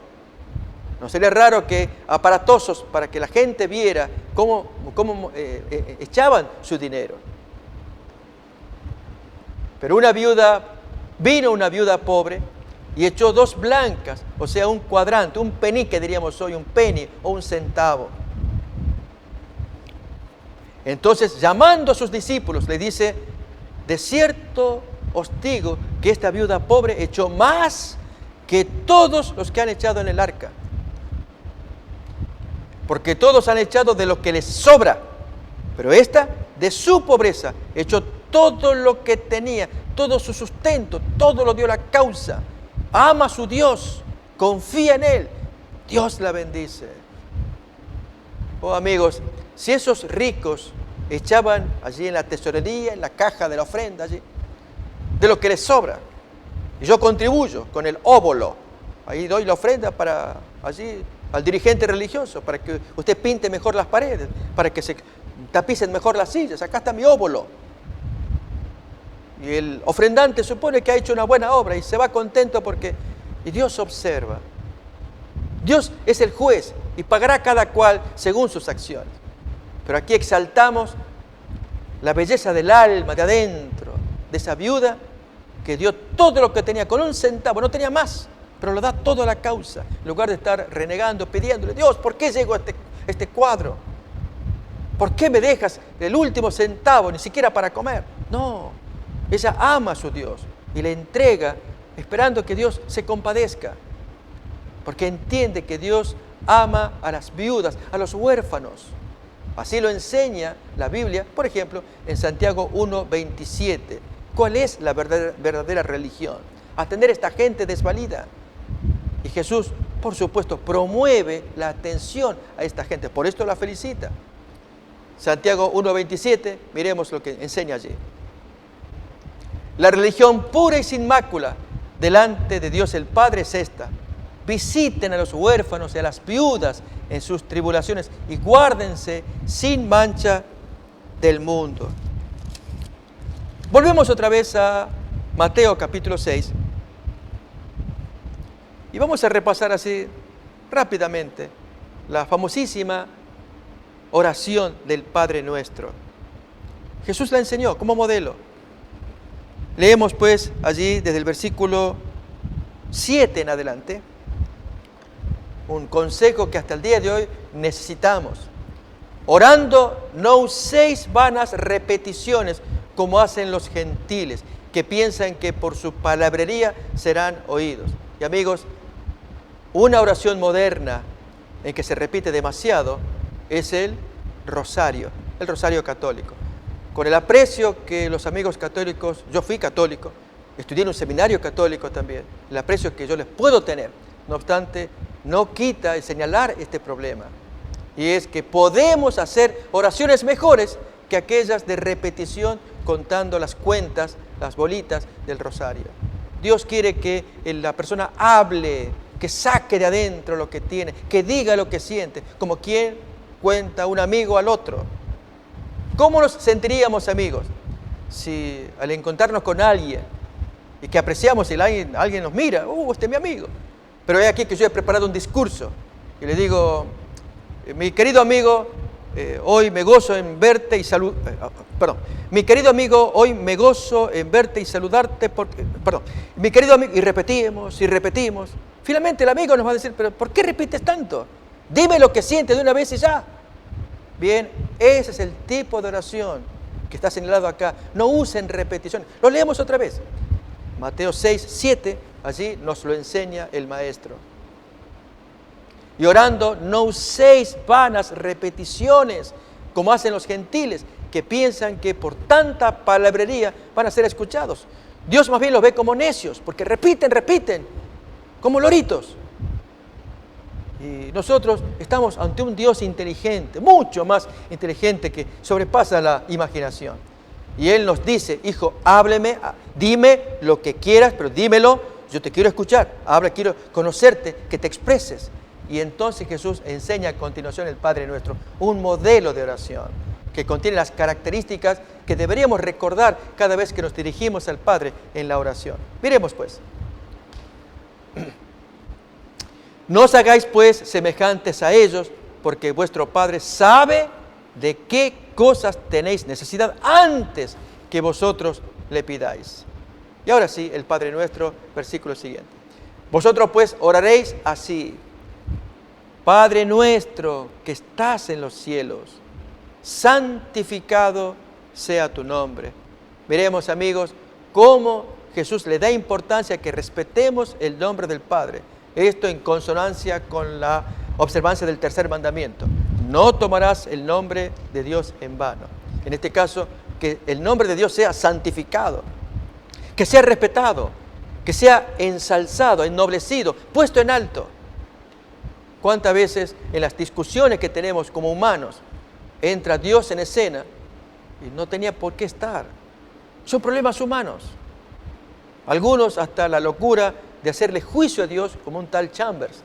No sería raro que aparatosos para que la gente viera cómo echaban su dinero. Pero vino una viuda pobre y echó 2 blancas, o sea, un cuadrante, un penique diríamos hoy, un penny o un centavo. Entonces, llamando a sus discípulos, le dice: de cierto os digo que esta viuda pobre echó más que todos los que han echado en el arca. Porque todos han echado de lo que les sobra, pero esta, de su pobreza, echó todo lo que tenía, todo su sustento, todo lo dio a la causa. Ama a su Dios, confía en Él, Dios la bendice. Oh amigos, si esos ricos echaban allí en la tesorería, en la caja de la ofrenda, allí, de lo que les sobra, y yo contribuyo con el óbolo, ahí doy la ofrenda para allí al dirigente religioso, para que usted pinte mejor las paredes, para que se tapicen mejor las sillas, acá está mi óbolo. Y el ofrendante supone que ha hecho una buena obra y se va contento y Dios observa. Dios es el juez y pagará a cada cual según sus acciones. Pero aquí exaltamos la belleza del alma, de adentro, de esa viuda que dio todo lo que tenía, con un centavo, no tenía más, pero lo da todo a la causa, en lugar de estar renegando, pidiéndole: Dios, ¿por qué llego este cuadro? ¿Por qué me dejas el último centavo, ni siquiera para comer? No, ella ama a su Dios y le entrega esperando que Dios se compadezca, porque entiende que Dios ama a las viudas, a los huérfanos. Así lo enseña la Biblia, por ejemplo, en Santiago 1:27. ¿Cuál es la verdadera religión? Atender a esta gente desvalida. Y Jesús, por supuesto, promueve la atención a esta gente. Por esto la felicita. Santiago 1:27, miremos lo que enseña allí. La religión pura y sin mácula delante de Dios el Padre es esta: visiten a los huérfanos y a las viudas en sus tribulaciones y guárdense sin mancha del mundo. Volvemos otra vez a Mateo capítulo 6 y vamos a repasar así rápidamente la famosísima oración del Padre Nuestro. Jesús la enseñó como modelo. Leemos pues allí desde el versículo 7 en adelante, un consejo que hasta el día de hoy necesitamos. Orando, no uséis vanas repeticiones como hacen los gentiles, que piensan que por su palabrería serán oídos. Y amigos, una oración moderna en que se repite demasiado es el rosario católico. Con el aprecio que los amigos católicos, yo fui católico, estudié en un seminario católico también, el aprecio que yo les puedo tener, no obstante, no quita el señalar este problema. Y es que podemos hacer oraciones mejores que aquellas de repetición contando las cuentas, las bolitas del rosario. Dios quiere que la persona hable, que saque de adentro lo que tiene, que diga lo que siente, como quien cuenta un amigo al otro. ¿Cómo nos sentiríamos amigos si al encontrarnos con alguien y que apreciamos y alguien nos mira, este es mi amigo, pero es aquí que yo he preparado un discurso y le digo, mi querido amigo, hoy me gozo en verte y mi querido amigo, hoy me gozo en verte y saludarte, mi querido amigo, y repetimos. Finalmente el amigo nos va a decir, pero ¿por qué repites tanto? Dime lo que sientes de una vez y ya. Bien, ese es el tipo de oración que está señalado acá. No usen repeticiones. Lo leemos otra vez. Mateo 6:7, allí nos lo enseña el Maestro. Y orando, no uséis vanas repeticiones como hacen los gentiles, que piensan que por tanta palabrería van a ser escuchados. Dios más bien los ve como necios, porque repiten, como loritos. Y nosotros estamos ante un Dios inteligente, mucho más inteligente, que sobrepasa la imaginación. Y Él nos dice, hijo, hábleme, dime lo que quieras, pero dímelo, yo te quiero escuchar, quiero conocerte, que te expreses. Y entonces Jesús enseña a continuación el Padre Nuestro, un modelo de oración que contiene las características que deberíamos recordar cada vez que nos dirigimos al Padre en la oración. Miremos pues. No os hagáis pues semejantes a ellos, porque vuestro Padre sabe de qué cosas tenéis necesidad antes que vosotros le pidáis. Y ahora sí, el Padre Nuestro, versículo siguiente. Vosotros pues oraréis así: Padre nuestro que estás en los cielos, santificado sea tu nombre. Miremos, amigos, cómo Jesús le da importancia a que respetemos el nombre del Padre. Esto en consonancia con la observancia del tercer mandamiento. No tomarás el nombre de Dios en vano. En este caso, que el nombre de Dios sea santificado, que sea respetado, que sea ensalzado, ennoblecido, puesto en alto. ¿Cuántas veces en las discusiones que tenemos como humanos entra Dios en escena y no tenía por qué estar? Son problemas humanos. Algunos hasta la locura de hacerle juicio a Dios, como un tal Chambers,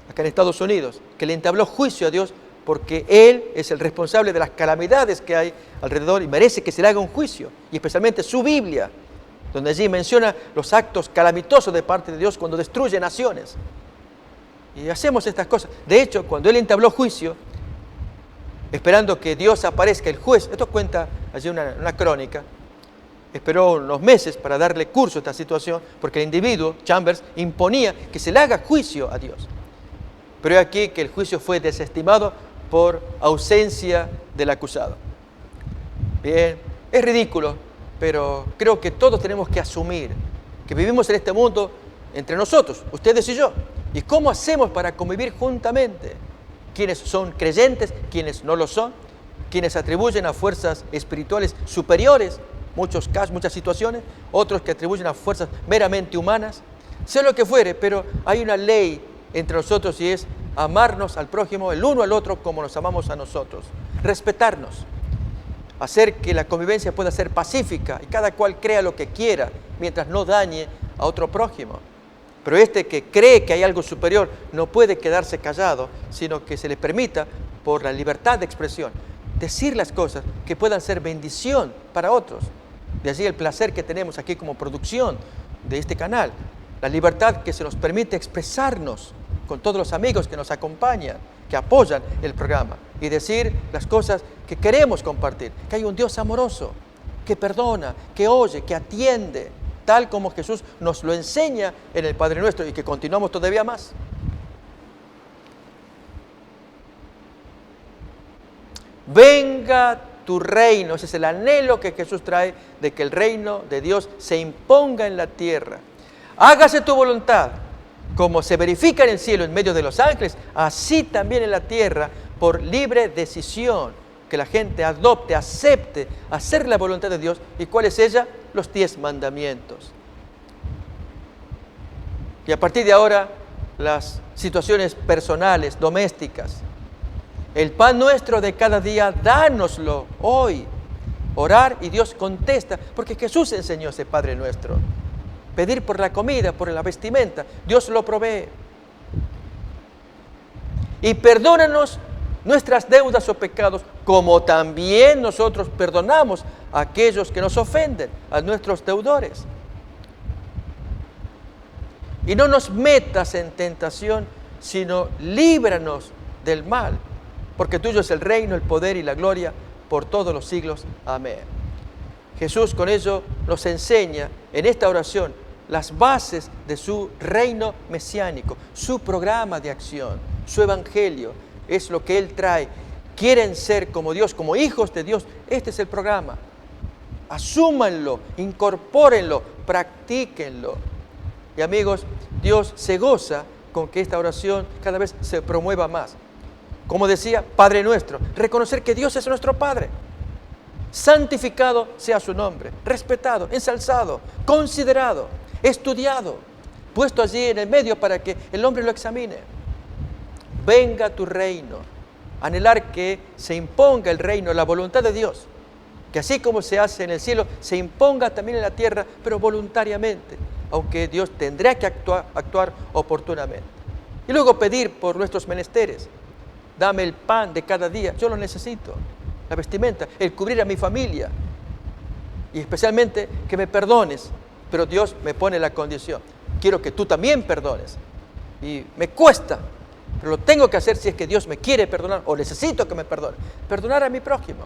acá en Estados Unidos, que le entabló juicio a Dios porque Él es el responsable de las calamidades que hay alrededor y merece que se le haga un juicio, y especialmente su Biblia, donde allí menciona los actos calamitosos de parte de Dios cuando destruye naciones. Y hacemos estas cosas. De hecho, cuando Él entabló juicio, esperando que Dios aparezca el juez, esto cuenta allí una crónica, esperó unos meses para darle curso a esta situación, porque el individuo, Chambers, imponía que se le haga juicio a Dios. Pero he aquí que el juicio fue desestimado por ausencia del acusado. Bien, es ridículo, pero creo que todos tenemos que asumir que vivimos en este mundo entre nosotros, ustedes y yo. ¿Y cómo hacemos para convivir juntamente? ¿Quiénes son creyentes? ¿Quiénes no lo son? ¿Quiénes atribuyen a fuerzas espirituales superiores? Muchos casos, muchas situaciones. Otros que atribuyen a fuerzas meramente humanas. Sea lo que fuere, pero hay una ley entre nosotros y es amarnos al prójimo, el uno al otro, como nos amamos a nosotros. Respetarnos. Hacer que la convivencia pueda ser pacífica y cada cual crea lo que quiera mientras no dañe a otro prójimo. Pero este que cree que hay algo superior no puede quedarse callado, sino que se le permita, por la libertad de expresión, decir las cosas que puedan ser bendición para otros. De allí el placer que tenemos aquí como producción de este canal. La libertad que se nos permite expresarnos con todos los amigos que nos acompañan, que apoyan el programa, y decir las cosas que queremos compartir. Que hay un Dios amoroso, que perdona, que oye, que atiende, tal como Jesús nos lo enseña en el Padre Nuestro y que continuamos todavía más. Venga tu reino, ese es el anhelo que Jesús trae de que el reino de Dios se imponga en la tierra. Hágase tu voluntad, como se verifica en el cielo en medio de los ángeles, así también en la tierra, por libre decisión, que la gente adopte, acepte hacer la voluntad de Dios. ¿Y cuál es ella? Los 10 mandamientos. Y a partir de ahora, las situaciones personales, domésticas. El pan nuestro de cada día, dánoslo hoy. Orar y Dios contesta, porque Jesús enseñó ese Padre Nuestro. Pedir por la comida, por la vestimenta, Dios lo provee. Y perdónanos nuestras deudas o pecados, como también nosotros perdonamos a aquellos que nos ofenden, a nuestros deudores. Y no nos metas en tentación, sino líbranos del mal, porque tuyo es el reino, el poder y la gloria por todos los siglos. Amén. Jesús con ello nos enseña en esta oración las bases de su reino mesiánico, su programa de acción, su evangelio. Es lo que Él trae. Quieren ser como Dios, como hijos de Dios. Este es el programa. Asúmanlo, incorpórenlo, practíquenlo. Y amigos, Dios se goza con que esta oración cada vez se promueva más. Como decía, Padre Nuestro, reconocer que Dios es nuestro Padre. Santificado sea su nombre, respetado, ensalzado, considerado, estudiado, puesto allí en el medio para que el hombre lo examine. Venga tu reino, anhelar que se imponga el reino, la voluntad de Dios, que así como se hace en el cielo, se imponga también en la tierra, pero voluntariamente, aunque Dios tendrá que actuar oportunamente. Y luego pedir por nuestros menesteres. Dame el pan de cada día, yo lo necesito, la vestimenta, el cubrir a mi familia, y especialmente que me perdones, pero Dios me pone la condición, quiero que tú también perdones, y me cuesta, pero lo tengo que hacer si es que Dios me quiere perdonar, o necesito que me perdone, perdonar a mi prójimo,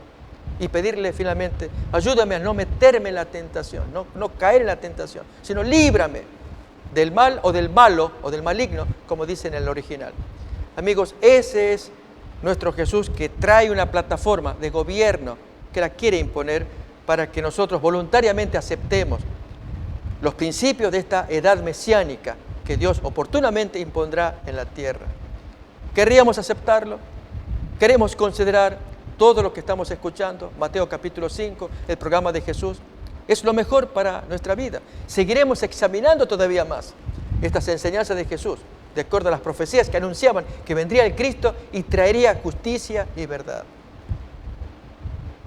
y pedirle finalmente, ayúdame a no meterme en la tentación, no caer en la tentación, sino líbrame del mal o del malo o del maligno, como dice en el original. Amigos, ese es nuestro Jesús, que trae una plataforma de gobierno que la quiere imponer para que nosotros voluntariamente aceptemos los principios de esta edad mesiánica que Dios oportunamente impondrá en la tierra. ¿Querríamos aceptarlo? ¿Queremos considerar todo lo que estamos escuchando? Mateo capítulo 5, el programa de Jesús. Es lo mejor para nuestra vida. Seguiremos examinando todavía más estas enseñanzas de Jesús, de acuerdo a las profecías que anunciaban que vendría el Cristo y traería justicia y verdad.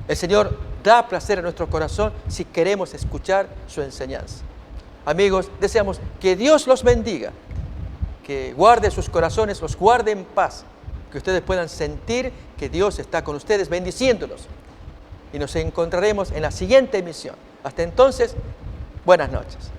El Señor da placer a nuestro corazón si queremos escuchar su enseñanza. Amigos, deseamos que Dios los bendiga, que guarde sus corazones, los guarde en paz, que ustedes puedan sentir que Dios está con ustedes bendiciéndolos. Y nos encontraremos en la siguiente emisión. Hasta entonces, buenas noches.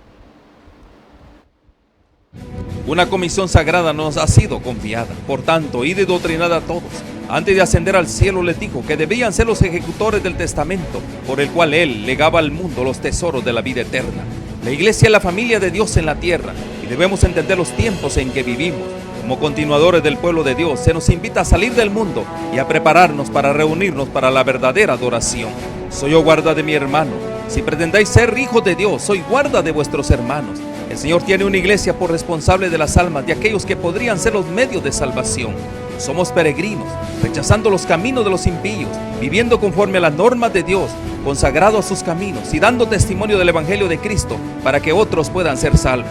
Una comisión sagrada nos ha sido confiada. Por tanto, id y doctrinad a todos. Antes de ascender al cielo les dijo que debían ser los ejecutores del testamento por el cual Él legaba al mundo los tesoros de la vida eterna. La iglesia es la familia de Dios en la tierra y debemos entender los tiempos en que vivimos. Como continuadores del pueblo de Dios, se nos invita a salir del mundo y a prepararnos para reunirnos para la verdadera adoración. Soy yo guarda de mi hermano. Si pretendáis ser hijos de Dios, soy guarda de vuestros hermanos. El Señor tiene una iglesia por responsable de las almas de aquellos que podrían ser los medios de salvación. Somos peregrinos, rechazando los caminos de los impíos, viviendo conforme a las normas de Dios, consagrado a sus caminos y dando testimonio del Evangelio de Cristo para que otros puedan ser salvos.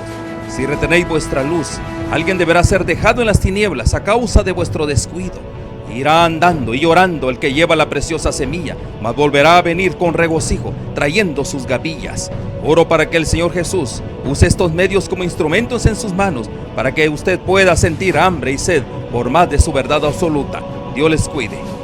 Si retenéis vuestra luz, alguien deberá ser dejado en las tinieblas a causa de vuestro descuido. Irá andando y llorando el que lleva la preciosa semilla, mas volverá a venir con regocijo, trayendo sus gavillas. Oro para que el Señor Jesús use estos medios como instrumentos en sus manos, para que usted pueda sentir hambre y sed por más de su verdad absoluta. Dios les cuide.